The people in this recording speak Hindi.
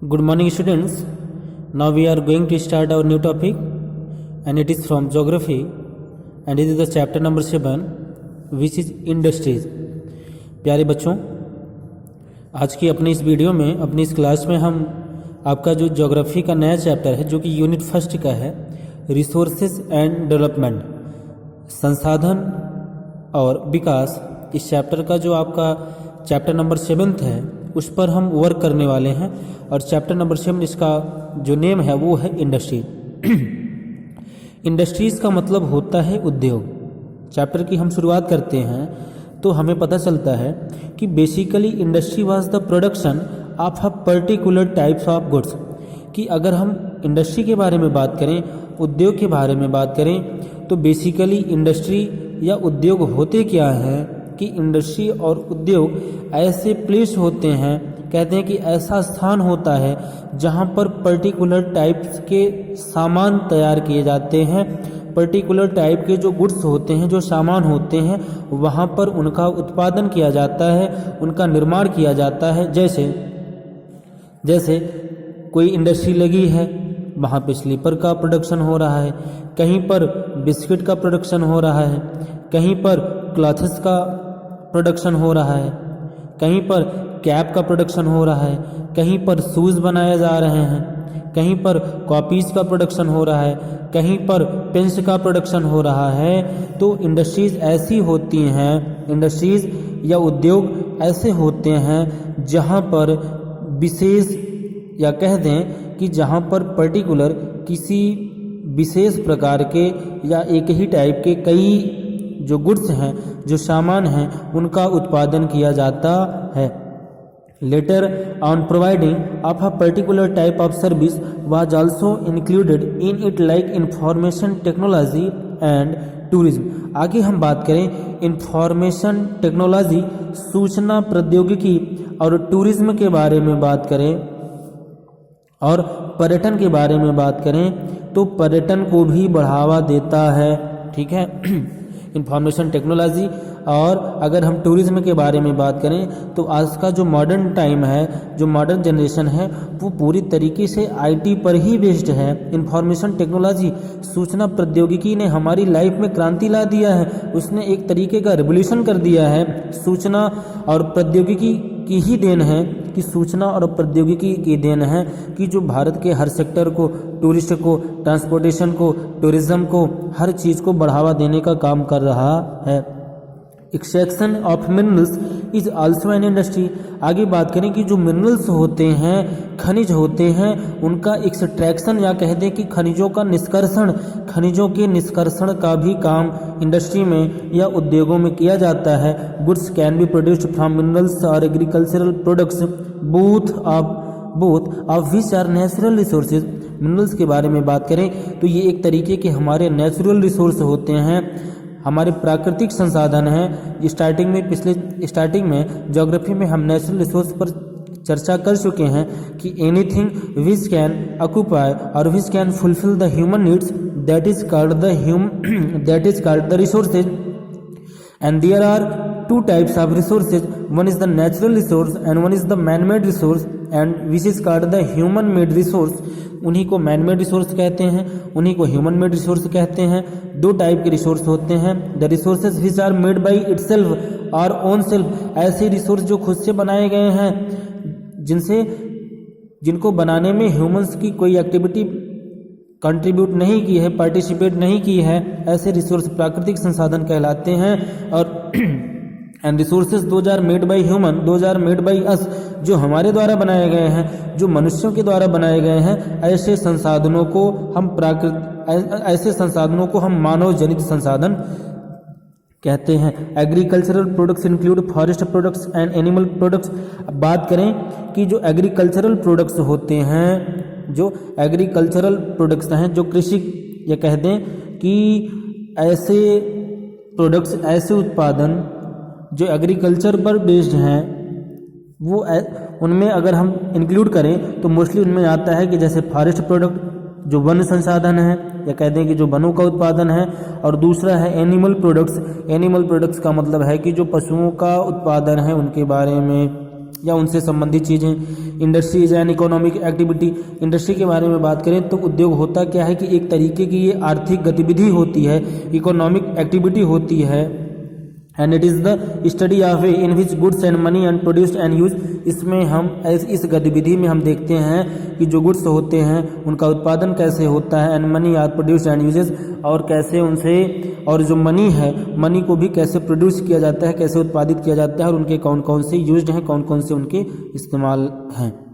Good morning, students. Now we are going to start our new topic, and it is from geography, and it is the chapter number 7, which is industries. प्यारे बच्चों, आज की अपनी इस वीडियो में, अपनी इस क्लास में हम आपका जो ज्योग्राफी का नया चैप्टर है, जो कि यूनिट फर्स्ट का है, रिसोर्सेज एंड डेवलपमेंट, संसाधन और विकास, इस चैप्टर का जो आपका चैप्टर नंबर 7 है, उस पर हम वर्क करने वाले हैं। और चैप्टर नंबर 7 इसका जो नेम है वो है इंडस्ट्री। इंडस्ट्रीज का मतलब होता है उद्योग। चैप्टर की हम शुरुआत करते हैं तो हमें पता चलता है कि basically industry was the production of a particular types of goods. कि अगर हम इंडस्ट्री के बारे में बात करें, उद्योग के बारे में बात करें, तो बेसिकली इंडस्ट्री या उद्योग होते क्या हैं कि इंडस्ट्री और उद्योग ऐसे प्लेस होते हैं, कहते हैं कि ऐसा स्थान होता है जहां पर पर्टिकुलर टाइप्स के सामान तैयार किए जाते हैं, पर्टिकुलर टाइप के जो गुड्स होते हैं, जो सामान होते हैं, वहां पर उनका उत्पादन किया जाता है, उनका निर्माण किया जाता है। जैसे कोई इंडस्ट्री लगी है, वहाँ पे स्लीपर का प्रोडक्शन हो रहा है, कहीं पर बिस्किट का प्रोडक्शन हो रहा है, कहीं पर क्लॉथ्स का प्रोडक्शन हो रहा है, कहीं पर कैप का प्रोडक्शन हो रहा है, कहीं पर शूज़ बनाए जा रहे हैं, कहीं पर कॉपीज़ का प्रोडक्शन हो रहा है, कहीं पर पेन्स का प्रोडक्शन हो रहा है। तो इंडस्ट्रीज़ ऐसी होती हैं, इंडस्ट्रीज़ या उद्योग ऐसे होते हैं जहाँ पर विशेष, या कह दें कि जहाँ पर पर्टिकुलर किसी विशेष प्रकार के या एक ही टाइप के कई जो गुड्स हैं, जो सामान हैं, उनका उत्पादन किया जाता है। Later on providing of a particular type of service was also included in it, like information technology and tourism. आगे हम बात करें इंफॉर्मेशन टेक्नोलॉजी, सूचना प्रौद्योगिकी और टूरिज्म के बारे में बात करें और पर्यटन के बारे में बात करें, तो पर्यटन को भी बढ़ावा देता है। ठीक है, इंफॉर्मेशन टेक्नोलॉजी। और अगर हम टूरिज्म के बारे में बात करें तो आज का जो मॉडर्न टाइम है, जो मॉडर्न जनरेशन है, वो पूरी तरीके से आईटी पर ही बेस्ड है। इंफॉर्मेशन टेक्नोलॉजी, सूचना प्रौद्योगिकी ने हमारी लाइफ में क्रांति ला दिया है, उसने एक तरीके का रिवोल्यूशन कर दिया है। सूचना और प्रौद्योगिकी की ही देन है, कि सूचना और प्रौद्योगिकी की देन है कि जो भारत के हर सेक्टर को, टूरिस्ट को, ट्रांसपोर्टेशन को, टूरिज्म को, हर चीज़ को बढ़ावा देने का काम कर रहा है। Extraction of minerals is also an industry. आगे बात करें कि जो मिनरल्स होते हैं, खनिज होते हैं, उनका एक्सट्रैक्शन, या कह दें कि खनिजों का निष्कर्षण, खनिजों के निष्कर्षण का भी काम इंडस्ट्री में या उद्योगों में किया जाता है। Goods can be produced from minerals और agricultural products both of which are natural resources. Minerals के बारे में बात करें तो ये एक तरीके के हमारे नेचुरल रिसोर्स होते हैं, हमारे प्राकृतिक संसाधन हैं। स्टार्टिंग में ज्योग्राफी में हम नेचुरल रिसोर्स पर चर्चा कर चुके हैं कि एनीथिंग विच कैन ऑक्यूपाई और which can fulfil the human needs, that is called the resources. And there are two types of resources, one is the natural resource and one is the man-made resource, and which is called the human-made resource। उन्हीं को man-made resource कहते हैं, उन्हीं को human-made resource कहते हैं। दो टाइप के रिसोर्स होते हैं, the resources which are made by itself or own self, ऐसे रिसोर्स जो खुद से बनाए गए हैं, जिनको बनाने में ह्यूमंस की कोई एक्टिविटी कंट्रीब्यूट नहीं की है, पार्टिसिपेट नहीं की है, ऐसे रिसोर्स प्राकृतिक संसाधन कहलाते हैं। और and resources those are made by human, those are made by us, जो हमारे द्वारा बनाए गए हैं, जो मनुष्यों के द्वारा बनाए गए हैं, ऐसे संसाधनों को हम मानव जनित संसाधन कहते हैं। Agricultural products include forest products and animal products. अब बात करें कि जो एग्रीकल्चरल प्रोडक्ट्स होते हैं, जो एग्रीकल्चरल प्रोडक्ट्स हैं, जो कृषि, या कह दें कि ऐसे प्रोडक्ट्स, ऐसे उत्पादन जो एग्रीकल्चर पर बेस्ड हैं, वो उनमें अगर हम इंक्लूड करें तो मोस्टली उनमें आता है कि जैसे फॉरेस्ट प्रोडक्ट, जो वन संसाधन है, या कह दें कि जो वनों का उत्पादन है, और दूसरा है एनिमल प्रोडक्ट्स। एनिमल प्रोडक्ट्स का मतलब है कि जो पशुओं का उत्पादन है, उनके बारे में या उनसे संबंधित चीज़ें। Industry is an economic activity, industry के बारे में बात करें तो उद्योग होता क्या है कि एक तरीके की ये आर्थिक गतिविधि होती है, इकोनॉमिक एक्टिविटी होती है। And it is the study of way in which goods and money and produced and use, इसमें हम इस गतिविधि में हम देखते हैं कि जो गुड्स होते हैं उनका उत्पादन कैसे होता है, and money are produced and uses, और कैसे उनसे, और जो मनी है मनी को भी कैसे प्रोड्यूस किया जाता है, कैसे उत्पादित किया जाता है, और उनके कौन कौन से यूज्ड हैं, कौन कौन से उनके इस्तेमाल हैं।